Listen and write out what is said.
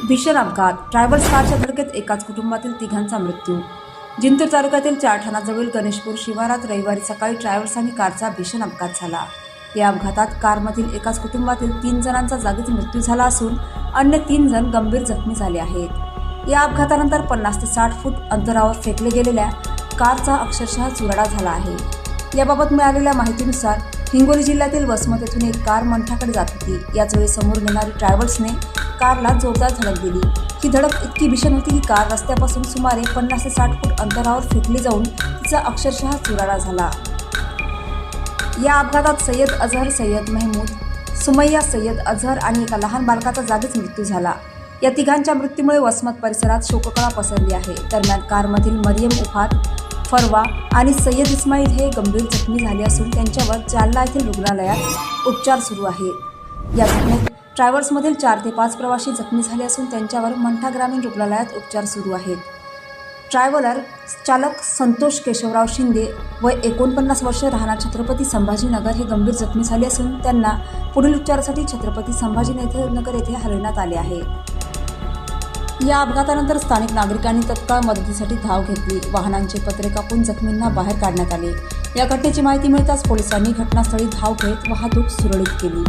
भीषण अपघात. ट्रॅव्हल्स कारच्या धडकेत एकाच कुटुंबातील तिघांचा मृत्यू. जिंतूर तालुक्यातील चारठाणाजवळील गणेशपूर शिवारात रविवारी सकाळी ट्रॅव्हल्स आणि कारचा भीषण अपघात झाला. या अपघातात कारमधील एकाच कुटुंबातील 3 जणांचा जागीच मृत्यू झाला असून अन्य 3 जण गंभीर जखमी झाले आहेत. या अपघातानंतर 50 ते 60 फूट अंतरावर फेकले गेलेल्या कारचा अक्षरशः चुराडा झाला आहे. याबाबत मिळालेल्या माहितीनुसार हिंगोली जिल्ह्यातील वसमत येथून एक कार मंठाकडे जात होती. याचवेळी समोरून येणारी ट्रॅव्हल्सने कारला जोरदार धडक दिली. ही धडक इतकी भीषण होती की कार रस्त्यापासून सुमारे 50 ते 60 फूट अंतरावर फेकली जाऊन तिचा अक्षरशः चुराडा झाला. या अपघातात सय्यद अझहर सय्यद महमूद, सुमैया सय्यद अझहर आणि एका लहान बालकाचा जागीच मृत्यू झाला. या तिघांच्या मृत्यूमुळे वसमत परिसरात शोककळा पसरली आहे. दरम्यान कारमधील मरियम उफात, फरवा आणि सय्यद इस्माईल हे गंभीर जखमी झाले असून त्यांच्यावर जालना येथील रुग्णालयात उपचार सुरू आहेत. या घटनेत ट्रॅव्हल्समधील 4 ते 5 प्रवासी जखमी झाले असून त्यांच्यावर मंठा ग्रामीण रुग्णालयात उपचार सुरू आहेत. ट्रॅव्हलर चालक संतोष केशवराव शिंदे वय 49 वर्ष राहणार छत्रपती संभाजीनगर हे गंभीर जखमी झाले असून त्यांना पुढील उपचारासाठी छत्रपती संभाजीनगर येथे हलविण्यात आले आहे. या अपघातानंतर स्थानिक नागरिकांनी तत्काळ मदतीसाठी धाव घेतली. वाहनांचे पत्रे कापून जखमींना बाहेर काढण्यात आले. या घटनेची माहिती मिळताच पोलिसांनी घटनास्थळी धाव घेत वाहतूक सुरळीत केली.